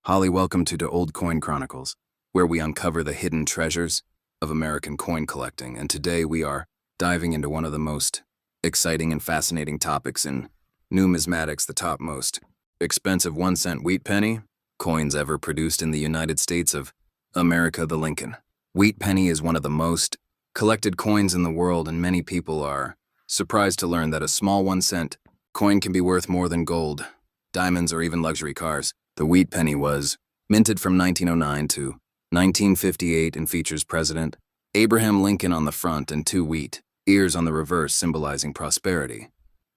Holly, welcome to the Old Coin Chronicles, where we uncover the hidden treasures of American coin collecting. And today we are diving into one of the most exciting and fascinating topics in numismatics, the top most expensive 1-cent wheat penny coins ever produced in the United States of America, the Lincoln. Wheat penny is one of the most collected coins in the world, and many people are surprised to learn that a small 1-cent coin can be worth more than gold, diamonds, or even luxury cars. The wheat penny was minted from 1909 to 1958 and features President Abraham Lincoln on the front and 2 wheat ears on the reverse, symbolizing prosperity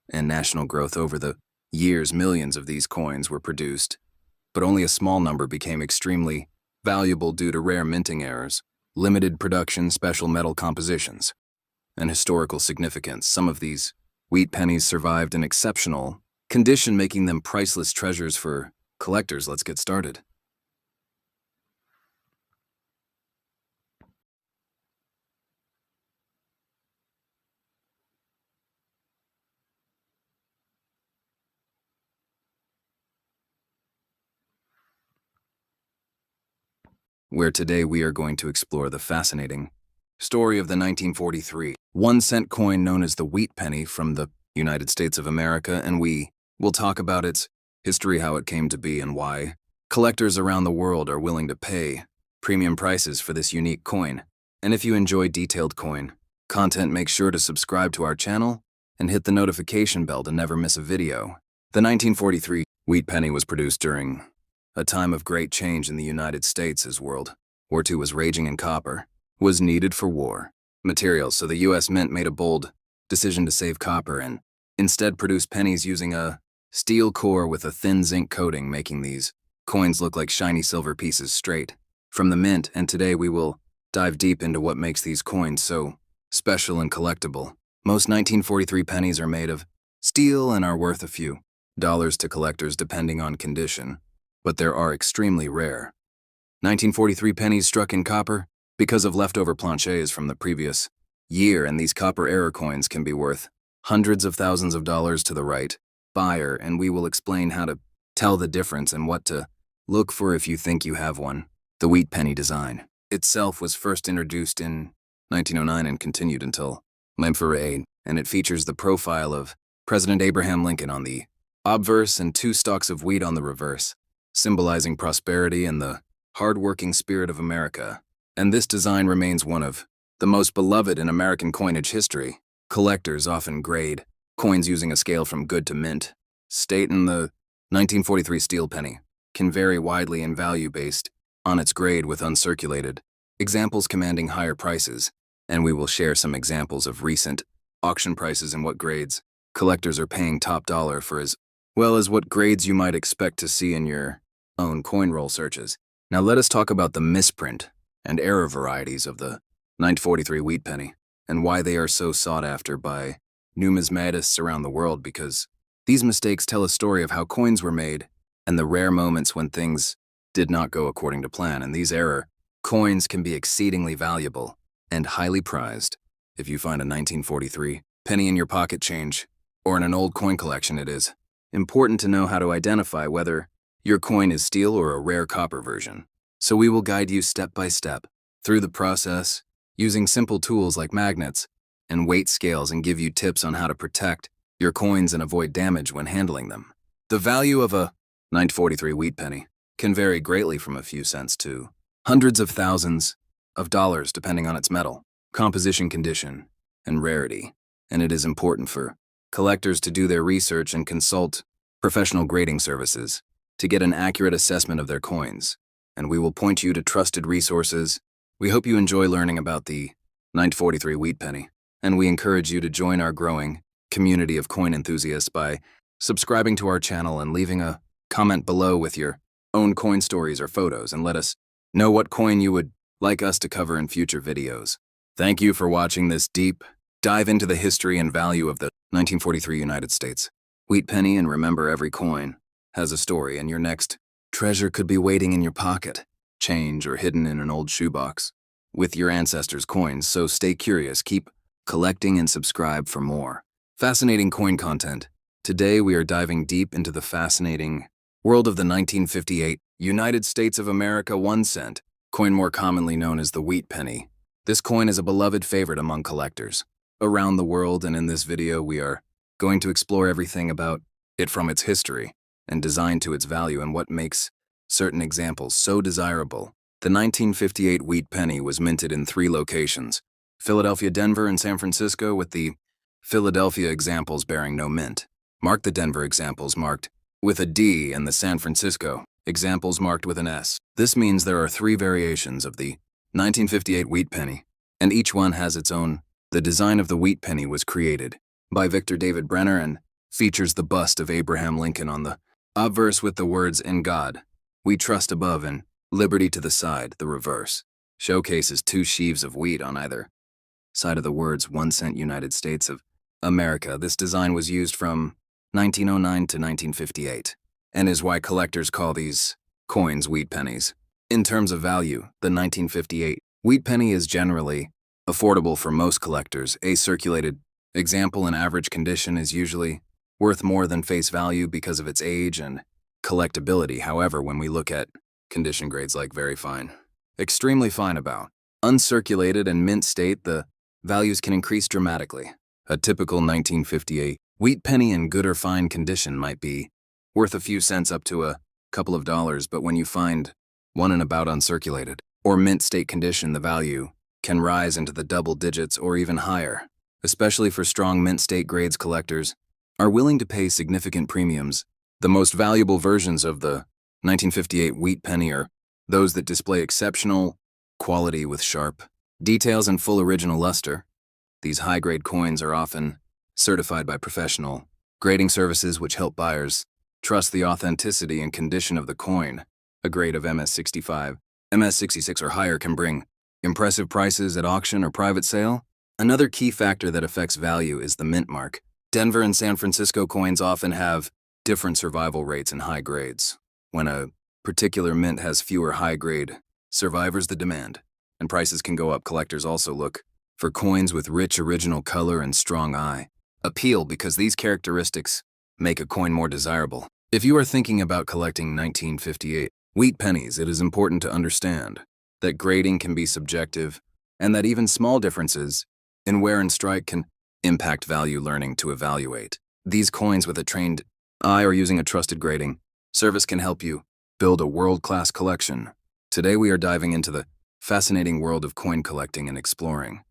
and national growth. Over the years, millions of these coins were produced, but only a small number became extremely valuable due to rare minting errors, limited production, special metal compositions, and historical significance. Some of these wheat pennies survived in exceptional condition, making them priceless treasures for collectors. Let's get started. Where today we are going to explore the fascinating story of the 1943 1-cent coin known as the wheat penny from the United States of America, and we will talk about its history, how it came to be, and why collectors around the world are willing to pay premium prices for this unique coin. And if you enjoy detailed coin content, make sure to subscribe to our channel and hit the notification bell to never miss a video. The 1943 wheat penny was produced during a time of great change in the United States as World War II was raging and copper was needed for war materials, so the U.S. Mint made a bold decision to save copper and instead produce pennies using a steel core with a thin zinc coating, making these coins look like shiny silver pieces straight from the mint. And today we will dive deep into what makes these coins so special and collectible. Most 1943 pennies are made of steel and are worth a few dollars to collectors depending on condition, but there are extremely rare 1943 pennies struck in copper because of leftover planches from the previous year, and these copper error coins can be worth hundreds of thousands of dollars to the right buyer, and we will explain how to tell the difference and what to look for if you think you have one. The wheat penny design itself was first introduced in 1909 and continued until 1948, and it features the profile of President Abraham Lincoln on the obverse and 2 stalks of wheat on the reverse, symbolizing prosperity and the hard-working spirit of America. And this design remains one of the most beloved in American coinage history. Collectors often grade coins using a scale from good to mint state, and the 1943 steel penny can vary widely in value based on its grade, with uncirculated examples commanding higher prices. And we will share some examples of recent auction prices and what grades collectors are paying top dollar for, as well as what grades you might expect to see in your own coin roll searches. Now let us talk about the misprint and error varieties of the 1943 wheat penny and why they are so sought after by numismatists around the world, because these mistakes tell a story of how coins were made and the rare moments when things did not go according to plan. And these error coins can be exceedingly valuable and highly prized. If you find a 1943 penny in your pocket change or in an old coin collection, it is important to know how to identify whether your coin is steel or a rare copper version. So we will guide you step by step through the process using simple tools like magnets and weight scales, and give you tips on how to protect your coins and avoid damage when handling them. The value of a 1943 wheat penny can vary greatly from a few cents to hundreds of thousands of dollars depending on its metal, composition, condition, and rarity. And it is important for collectors to do their research and consult professional grading services to get an accurate assessment of their coins. And we will point you to trusted resources. We hope you enjoy learning about the 1943 wheat penny, and we encourage you to join our growing community of coin enthusiasts by subscribing to our channel and leaving a comment below with your own coin stories or photos, and let us know what coin you would like us to cover in future videos. Thank you for watching this deep dive into the history and value of the 1943 United States wheat penny, and remember, every coin has a story, and your next treasure could be waiting in your pocket, change, or hidden in an old shoebox with your ancestors' coins. So stay curious, keep collecting, and subscribe for more fascinating coin content. Today we are diving deep into the fascinating world of the 1958 United States of America 1 cent, coin more commonly known as the wheat penny. This coin is a beloved favorite among collectors around the world, and in this video we are going to explore everything about it, from its history and design to its value, and what makes certain examples so desirable. The 1958 wheat penny was minted in 3 locations: Philadelphia, Denver, and San Francisco, with the Philadelphia examples bearing no mint. Mark the Denver examples marked with a D and the San Francisco examples marked with an S. This means there are 3 variations of the 1958 wheat penny, and each one has its own. The design of the wheat penny was created by Victor David Brenner and features the bust of Abraham Lincoln on the obverse with the words, "In God we trust," above, and "Liberty" to the side. The reverse showcases 2 sheaves of wheat on either side of the words 1 cent United States of America. This design was used from 1909 to 1958 and is why collectors call these coins wheat pennies. In terms of value, the 1958 wheat penny is generally affordable for most collectors. A circulated example in average condition is usually worth more than face value because of its age and collectability. However, when we look at condition grades like very fine, extremely fine, about uncirculated, and mint state, the values can increase dramatically. A typical 1958 wheat penny in good or fine condition might be worth a few cents up to a couple of dollars, but when you find one in about uncirculated or mint state condition, the value can rise into the double digits or even higher. Especially for strong mint state grades, collectors are willing to pay significant premiums. The most valuable versions of the 1958 wheat penny are those that display exceptional quality with sharp details and full original luster. These high-grade coins are often certified by professional grading services, which help buyers trust the authenticity and condition of the coin. A grade of MS65, MS66 or higher can bring impressive prices at auction or private sale. Another key factor that affects value is the mint mark. Denver and San Francisco coins often have different survival rates and high grades. When a particular mint has fewer high-grade survivors, the demand and prices can go up. Collectors also look for coins with rich original color and strong eye appeal because these characteristics make a coin more desirable. If you are thinking about collecting 1958 wheat pennies, it is important to understand that grading can be subjective and that even small differences in wear and strike can impact value. Learning to evaluate these coins with a trained eye or using a trusted grading service can help you build a world-class collection. Today we are diving into the fascinating world of coin collecting and exploring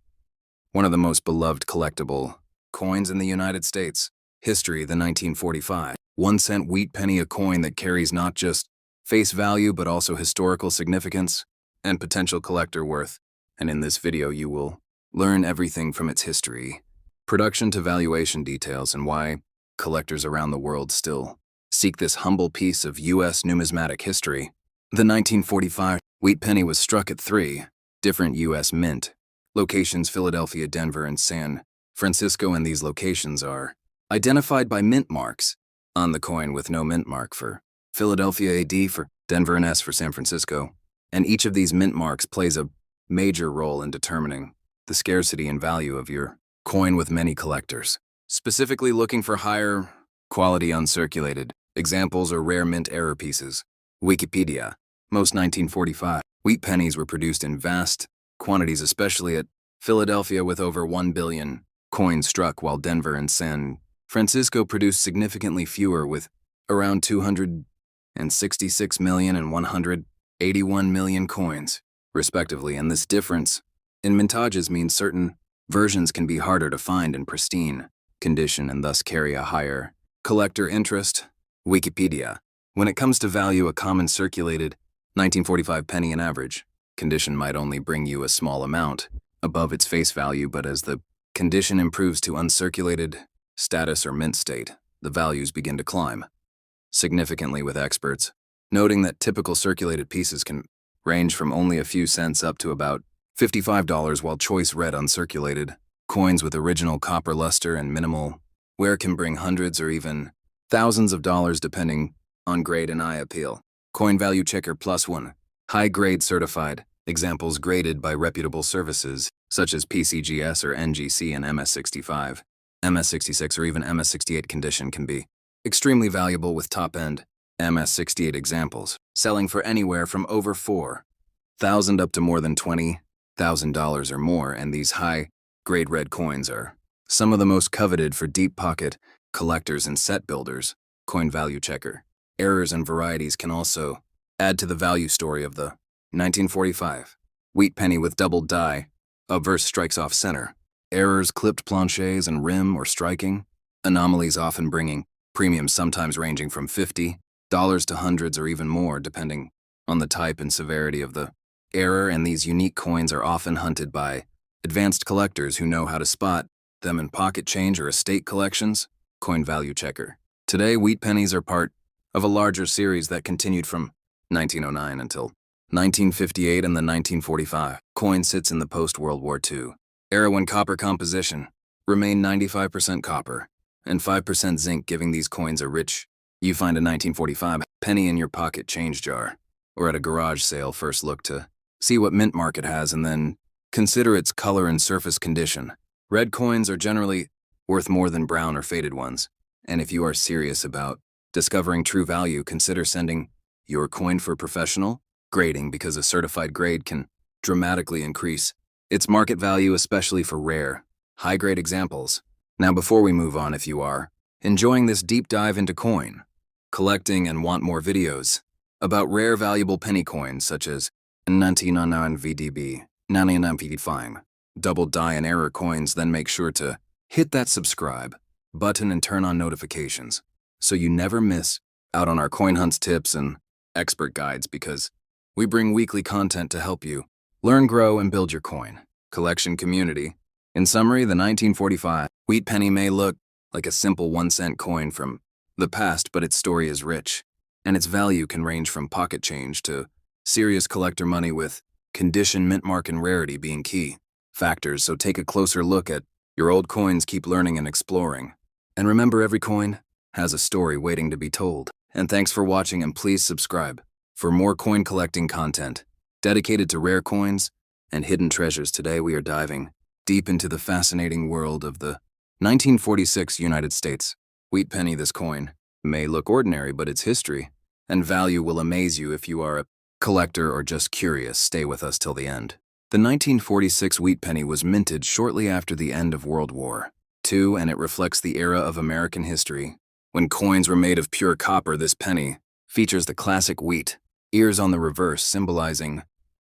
one of the most beloved collectible coins in the United States. History: the 1945 1 cent wheat penny, a coin that carries not just face value but also historical significance and potential collector worth. And in this video you will learn everything from its history, production to valuation details, and why collectors around the world still seek this humble piece of U.S. numismatic history. The 1945 wheat penny was struck at 3 different U.S. mint locations: Philadelphia, Denver, and San Francisco, and these locations are identified by mint marks on the coin, with no mint mark for Philadelphia, a D for Denver, and S for San Francisco. And each of these mint marks plays a major role in determining the scarcity and value of your coin, with many collectors specifically looking for higher quality uncirculated examples or rare mint error pieces. Wikipedia: most 1945 wheat pennies were produced in vast quantities, especially at Philadelphia, with over 1 billion coins struck, while Denver and San Francisco produced significantly fewer, with around 266 million and 181 million coins, respectively. And this difference in mintages means certain versions can be harder to find in pristine condition and thus carry a higher collector interest. Wikipedia: when it comes to value, a common circulated 1945 penny in average condition might only bring you a small amount above its face value, but as the condition improves to uncirculated status or mint state, the values begin to climb significantly, with experts noting that typical circulated pieces can range from only a few cents up to about $55, while choice red uncirculated coins with original copper luster and minimal wear can bring hundreds or even thousands of dollars depending on grade and eye appeal. Coin value checker +1. High-grade certified examples graded by reputable services such as PCGS or NGC, and MS65, MS66, or even MS68 condition can be extremely valuable, with top-end MS68 examples, selling for anywhere from over $4,000 up to more than $20,000 or more, and these high-grade red coins are some of the most coveted for deep-pocket collectors and set builders. Coin value checker. Errors and varieties can also add to the value story of the 1945 wheat penny with doubled die. Obverse strikes off center. Errors, clipped planchets and rim or striking. Anomalies often bringing premiums, sometimes ranging from $50 to hundreds or even more, depending on the type and severity of the error, and these unique coins are often hunted by advanced collectors who know how to spot them in pocket change or estate collections. Coin value checker. Today, wheat pennies are part of a larger series that continued from 1909 until 1958, and the 1945 coin sits in the post-World War II era when copper composition remained 95% copper and 5% zinc, giving these coins a rich. You find a 1945 penny in your pocket change jar or at a garage sale. First look to see what mint mark it has and then consider its color and surface condition. Red coins are generally worth more than brown or faded ones, and if you are serious about discovering true value, consider sending your coin for professional grading, because a certified grade can dramatically increase its market value, especially for rare, high-grade examples. Now, before we move on, if you are enjoying this deep dive into coin collecting and want more videos about rare valuable penny coins such as 1999 VDB, 1995, double die and error coins, then make sure to hit that subscribe button and turn on notifications so you never miss out on our coin hunts, tips, and expert guides, because we bring weekly content to help you learn, grow, and build your coin collection community. In summary, the 1945 wheat penny may look like a simple 1-cent coin from the past, but its story is rich, and its value can range from pocket change to serious collector money, with condition, mint mark, and rarity being key factors. So take a closer look at your old coins, keep learning and exploring. And remember, every coin has a story waiting to be told. And thanks for watching, and please subscribe for more coin collecting content dedicated to rare coins and hidden treasures. Today we are diving deep into the fascinating world of the 1946 United States wheat penny. This coin may look ordinary, but its history and value will amaze you. If you are a collector or just curious, stay with us till the end. The 1946 wheat penny was minted shortly after the end of World War II, and it reflects the era of American history when coins were made of pure copper. This penny features the classic wheat ears on the reverse, symbolizing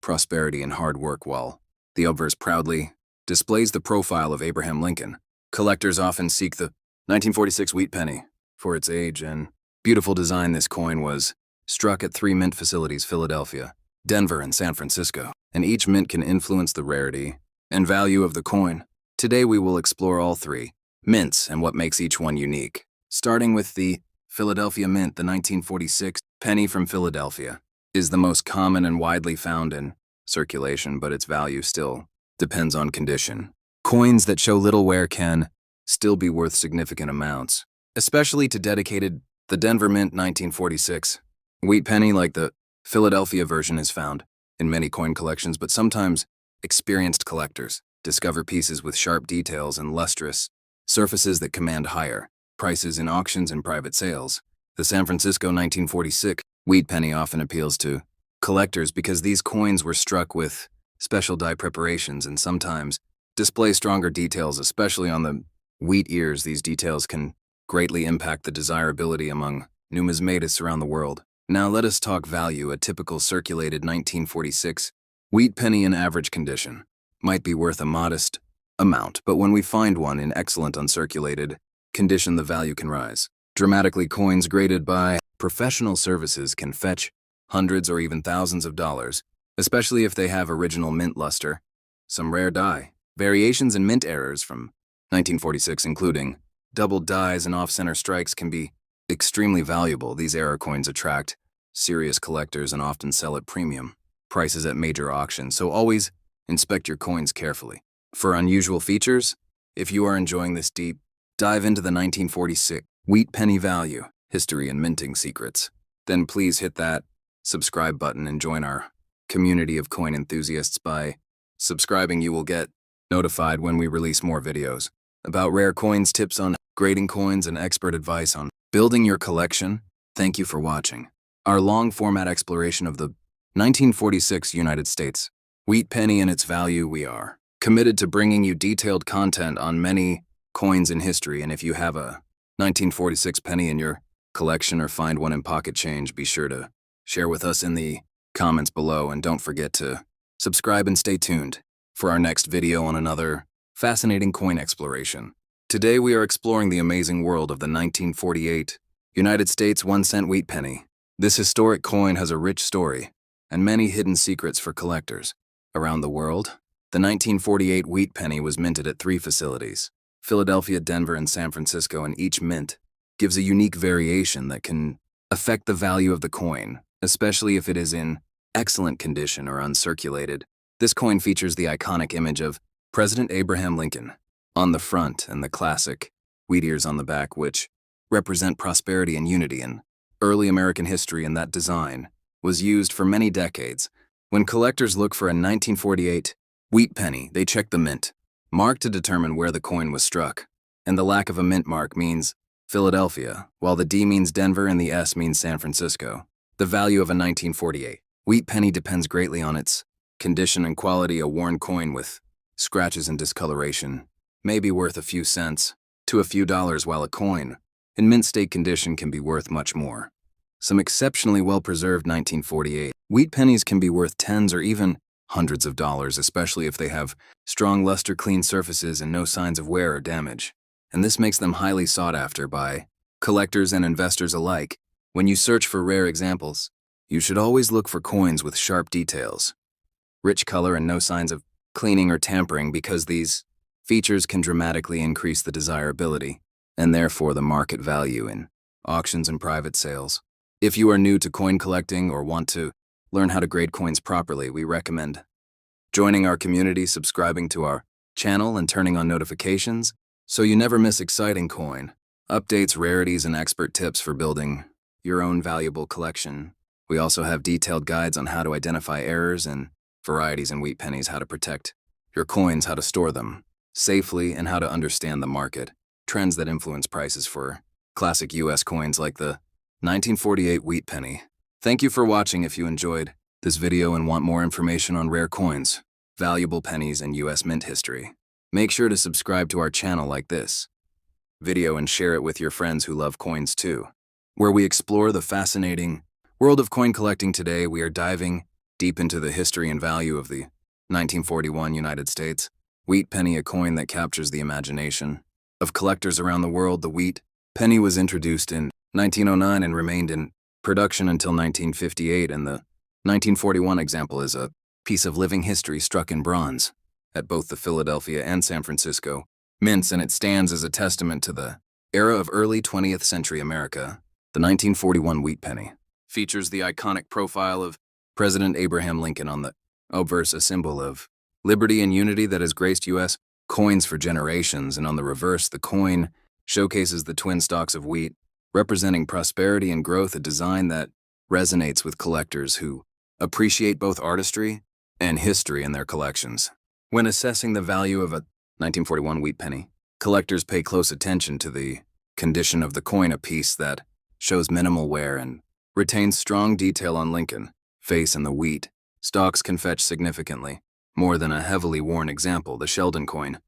prosperity and hard work, while the obverse proudly displays the profile of Abraham Lincoln. Collectors often seek the 1946 wheat penny for its age and beautiful design. This coin was struck at 3 mint facilities: Philadelphia, Denver, and San Francisco, and each mint can influence the rarity and value of the coin. Today we will explore all 3 mints and what makes each one unique. Starting with the Philadelphia Mint, the 1946 penny from Philadelphia is the most common and widely found in circulation, but its value still depends on condition. Coins that show little wear can still be worth significant amounts, especially to dedicated. The Denver Mint 1946 wheat penny, like the Philadelphia version, is found in many coin collections, but sometimes experienced collectors discover pieces with sharp details and lustrous surfaces that command higher prices in auctions and private sales. The San Francisco 1946 wheat penny often appeals to collectors because these coins were struck with special die preparations and sometimes display stronger details, especially on the wheat ears. These details can greatly impact the desirability among numismatists around the world. Now let us talk value. A typical circulated 1946 wheat penny in average condition might be worth a modest amount, but when we find one in excellent uncirculated condition, the value can rise dramatically. Coins graded by professional services can fetch hundreds or even thousands of dollars, especially if they have original mint luster. Some rare die variations and mint errors from 1946, including double dies and off-center strikes, can be extremely valuable. These error coins attract serious collectors and often sell at premium prices at major auctions, so always inspect your coins carefully for unusual features. If you are enjoying this deep dive into the 1946 wheat penny value, history, and minting secrets, then please hit that subscribe button and join our community of coin enthusiasts. By subscribing, you will get notified when we release more videos about rare coins, tips on grading coins, and expert advice on building your collection. Thank you for watching our long-format exploration of the 1946 United States wheat penny and its value. We are committed to bringing you detailed content on many coins in history, and if you have a 1946 penny in your collection or find one in pocket change, be sure to share with us in the comments below, and don't forget to subscribe and stay tuned for our next video on another fascinating coin exploration. Today we are exploring the amazing world of the 1948 United States 1-cent wheat penny. This historic coin has a rich story and many hidden secrets for collectors. Around the world, the 1948 wheat penny was minted at 3 facilities: Philadelphia, Denver, and San Francisco, and each mint gives a unique variation that can affect the value of the coin, especially if it is in excellent condition or uncirculated. This coin features the iconic image of President Abraham Lincoln on the front and the classic wheat ears on the back, which represent prosperity and unity in early American history, and that design was used for many decades. When collectors look for a 1948 wheat penny, they check the mint mark to determine where the coin was struck, and the lack of a mint mark means Philadelphia, while the D means Denver and the S means San Francisco. The value of a 1948 wheat penny depends greatly on its condition and quality. A worn coin with scratches and discoloration may be worth a few cents to a few dollars, while a coin in mint state condition can be worth much more. Some exceptionally well-preserved 1948 wheat pennies can be worth tens or even hundreds of dollars, especially if they have strong luster, clean surfaces, and no signs of wear or damage. And this makes them highly sought after by collectors and investors alike. When you search for rare examples, you should always look for coins with sharp details, rich color, and no signs of cleaning or tampering, because these features can dramatically increase the desirability and therefore the market value in auctions and private sales. If you are new to coin collecting or want to learn how to grade coins properly, we recommend joining our community, subscribing to our channel, and turning on notifications so you never miss exciting coin updates, rarities, and expert tips for building your own valuable collection. We also have detailed guides on how to identify errors and varieties in wheat pennies, how to protect your coins, how to store them safely, and how to understand the market trends that influence prices for classic U.S. coins like the 1948 wheat penny. Thank you for watching. If you enjoyed this video and want more information on rare coins, valuable pennies, and U.S. mint history, make sure to subscribe to our channel, like this video, and share it with your friends who love coins too, where we explore the fascinating world of coin collecting. Today we are diving deep into the history and value of the 1941 United States wheat penny, a coin that captures the imagination of collectors around the world. The wheat penny was introduced in 1909 and remained in production until 1958, and the 1941 example is a piece of living history struck in bronze at both the Philadelphia and San Francisco mints, and it stands as a testament to the era of early 20th century America. The 1941 wheat penny features the iconic profile of President Abraham Lincoln on the obverse, a symbol of liberty and unity that has graced U.S. coins for generations, and on the reverse, the coin showcases the twin stalks of wheat, representing prosperity and growth, a design that resonates with collectors who appreciate both artistry and history in their collections. When assessing the value of a 1941 wheat penny, collectors pay close attention to the condition of the coin. A piece that shows minimal wear and retains strong detail on Lincoln face and the wheat stalks can fetch significantly more than a heavily worn example. The Sheldon coin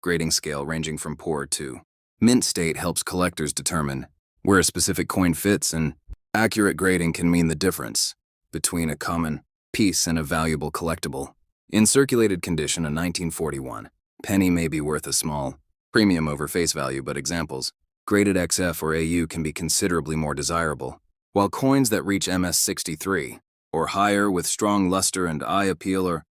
grading scale, ranging from poor to mint state, helps collectors determine where a specific coin fits, and accurate grading can mean the difference between a common piece and a valuable collectible. In circulated condition, a 1941 penny may be worth a small premium over face value, but examples graded XF or AU can be considerably more desirable, while coins that reach MS63 or higher with strong luster and eye appeal are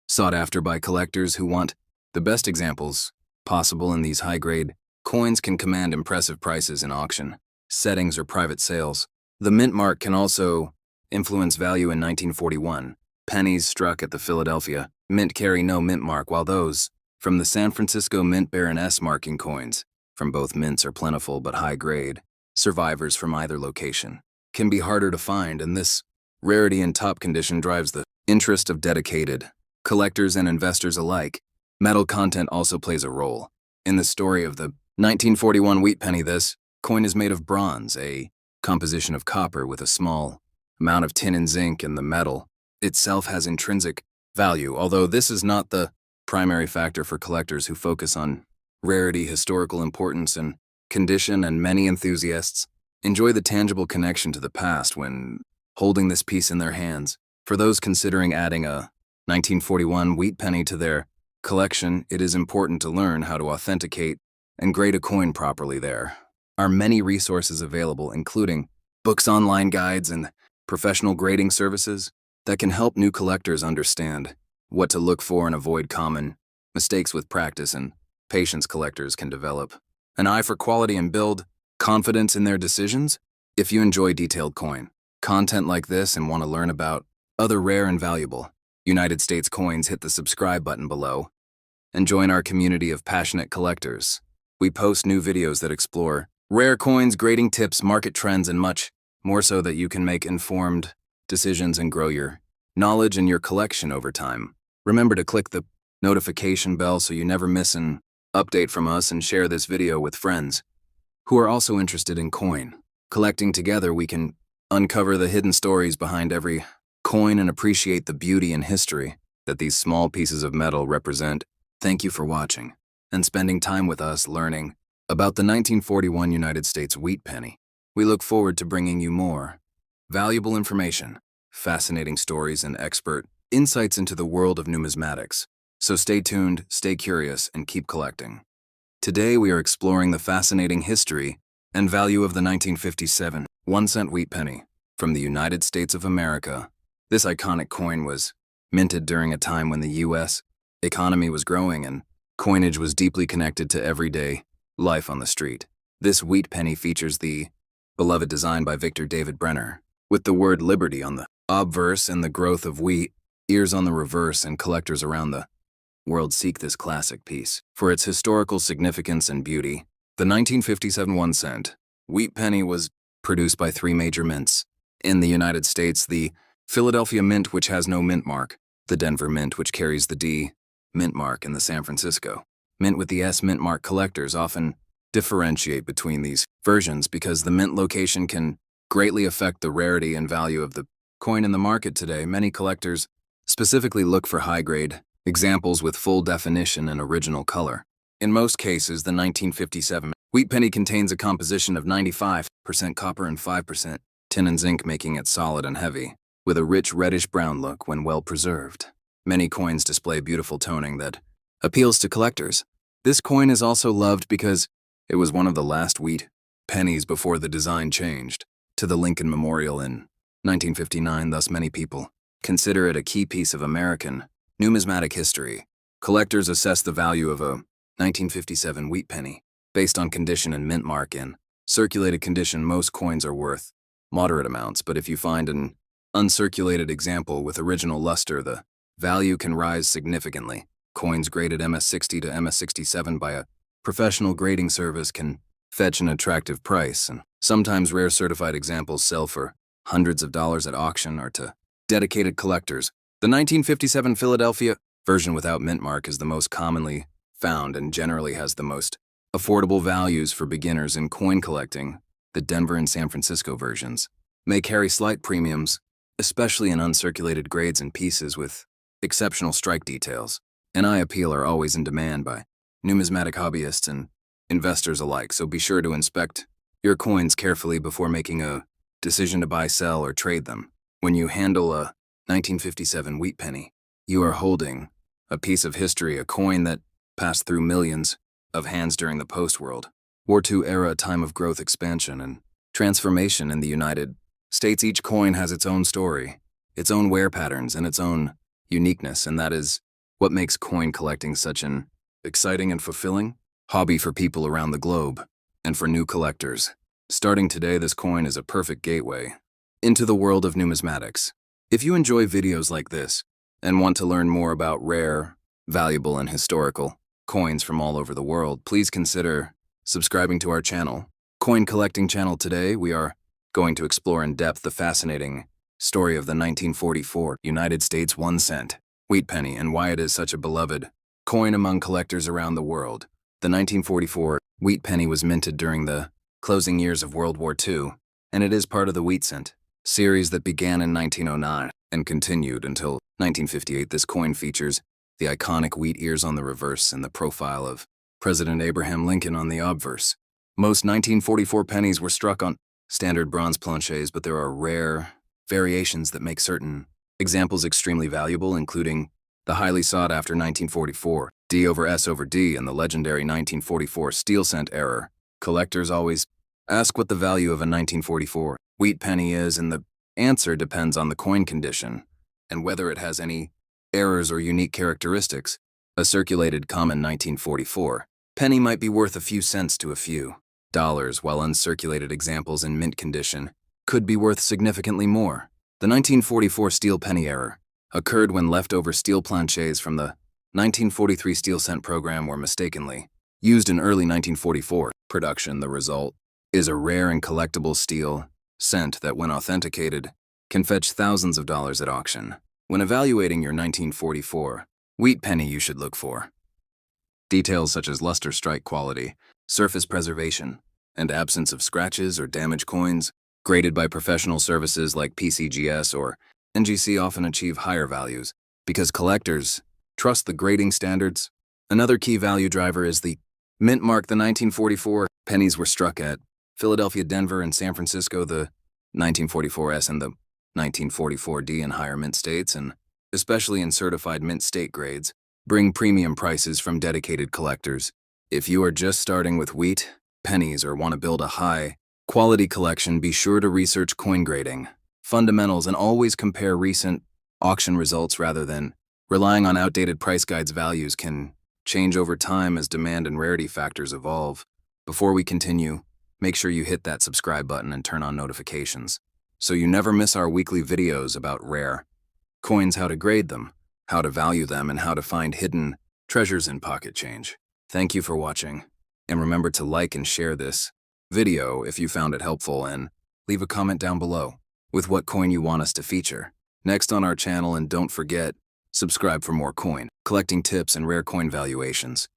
sought after by collectors who want the best examples possible. In these high-grade coins can command impressive prices in auction settings or private sales. The mint mark can also influence value. In 1941, pennies struck at the Philadelphia mint carry no mint mark, while those from the San Francisco mint bear an S marking. Coins from both mints are plentiful but high-grade. Survivors from either location can be harder to find, and this rarity in top condition drives the interest of dedicated collectors and investors alike. Metal content also plays a role in the story of the 1941 wheat penny. This coin is made of bronze, a composition of copper with a small amount of tin and zinc, and the metal itself has intrinsic value, although this is not the primary factor for collectors who focus on rarity, historical importance, and condition, and many enthusiasts enjoy the tangible connection to the past when holding this piece in their hands. For those considering adding a 1941 wheat penny to their collection, it is important to learn how to authenticate and grade a coin properly. There are many resources available, including books, online guides, and professional grading services that can help new collectors understand what to look for and avoid common mistakes. With practice and patience, collectors can develop an eye for quality and build confidence in their decisions. If you enjoy detailed coin content like this and want to learn about other rare and valuable United States coins, hit the subscribe button below and join our community of passionate collectors. We post new videos that explore rare coins, grading tips, market trends, and much more so that you can make informed decisions and grow your knowledge and your collection over time. Remember to click the notification bell so you never miss an update from us, and share this video with friends who are also interested in coin collecting. Together we can uncover the hidden stories behind every coin and appreciate the beauty and history that these small pieces of metal represent. Thank you for watching and spending time with us learning about the 1941 United States wheat penny. We look forward to bringing you more valuable information, fascinating stories, and expert insights into the world of numismatics. So stay tuned, stay curious, and keep collecting. Today we are exploring the fascinating history and value of the 1957 1-cent wheat penny from the United States of America. This iconic coin was minted during a time when the U.S. economy was growing and coinage was deeply connected to everyday life on the street. This wheat penny features the beloved design by Victor David Brenner, with the word liberty on the obverse and the growth of wheat ears on the reverse, and collectors around the world seek this classic piece for its historical significance and beauty. The 1957 1-cent wheat penny was produced by three major mints in the United States: the Philadelphia Mint, which has no mint mark; the Denver Mint, which carries the D mint mark; and the San Francisco Mint with the S mint mark. Collectors often differentiate between these versions because the mint location can greatly affect the rarity and value of the coin in the market today. Many collectors specifically look for high-grade examples with full definition and original color. In most cases, the 1957 wheat penny contains a composition of 95% copper and 5% tin and zinc, making it solid and heavy, with a rich reddish-brown look when well preserved. Many coins display beautiful toning that appeals to collectors. This coin is also loved because it was one of the last wheat pennies before the design changed to the Lincoln Memorial in 1959, thus many people consider it a key piece of American numismatic history. Collectors assess the value of a 1957 wheat penny based on condition and mint mark. In circulated condition, most coins are worth moderate amounts, but if you find an uncirculated example with original luster, the value can rise significantly. Coins graded MS-60 to MS-67 by a professional grading service can fetch an attractive price, and sometimes rare certified examples sell for hundreds of dollars at auction or to dedicated collectors. The 1957 Philadelphia version without mint mark is the most commonly found and generally has the most affordable values for beginners in coin collecting. The Denver and San Francisco versions may carry slight premiums, especially in uncirculated grades and pieces with exceptional strike details. An eye appeal are always in demand by numismatic hobbyists and investors alike, so be sure to inspect your coins carefully before making a decision to buy, sell, or trade them. When you handle a 1957 wheat penny, you are holding a piece of history, a coin that passed through millions of hands during the post-World War II era, a time of growth, expansion, and transformation in the United States. Each coin has its own story, its own wear patterns, and its own uniqueness, and that is what makes coin collecting such an exciting and fulfilling hobby for people around the globe. And for new collectors starting today, this coin is a perfect gateway into the world of numismatics. If you enjoy videos like this and want to learn more about rare, valuable, and historical coins from all over the world, please consider subscribing to our channel, Coin Collecting Channel. Today, we are going to explore in depth the fascinating story of the 1944 United States 1-cent wheat penny and why it is such a beloved coin among collectors around the world. The 1944 wheat penny was minted during the closing years of World War II and it is part of the Wheat Cent series that began in 1909 and continued until 1958. This coin features the iconic wheat ears on the reverse and the profile of President Abraham Lincoln on the obverse. Most 1944 pennies were struck on standard bronze planchets, but there are rare variations that make certain examples extremely valuable, including the highly sought-after 1944 D over S over D and the legendary 1944 steel cent error. Collectors always ask what the value of a 1944 wheat penny is, and the answer depends on the coin condition and whether it has any errors or unique characteristics. A circulated common 1944 penny might be worth a few cents to a few dollars, while uncirculated examples in mint condition could be worth significantly more. The 1944 steel penny error occurred when leftover steel planchets from the 1943 steel cent program were mistakenly used in early 1944 production. The result is a rare and collectible steel cent that, when authenticated, can fetch thousands of dollars at auction. When evaluating your 1944 wheat penny, you should look for details such as luster strike quality, surface preservation, and absence of scratches or damaged coins. Graded by professional services like PCGS or NGC often achieve higher values because collectors trust the grading standards. Another key value driver is the mint mark. The 1944 pennies were struck at Philadelphia, Denver, and San Francisco. The 1944S and the 1944D in higher mint states, and especially in certified mint state grades, bring premium prices from dedicated collectors. If you are just starting with wheat pennies or want to build a high-quality collection, be sure to research coin grading fundamentals and always compare recent auction results rather than relying on outdated price guides. Values can change over time as demand and rarity factors evolve. Before we continue, make sure you hit that subscribe button and turn on notifications so you never miss our weekly videos about rare coins, how to grade them, how to value them, and how to find hidden treasures in pocket change. Thank you for watching, and remember to like and share this video if you found it helpful, and leave a comment down below with what coin you want us to feature next on our channel, and don't forget, subscribe for more coin collecting tips and rare coin valuations.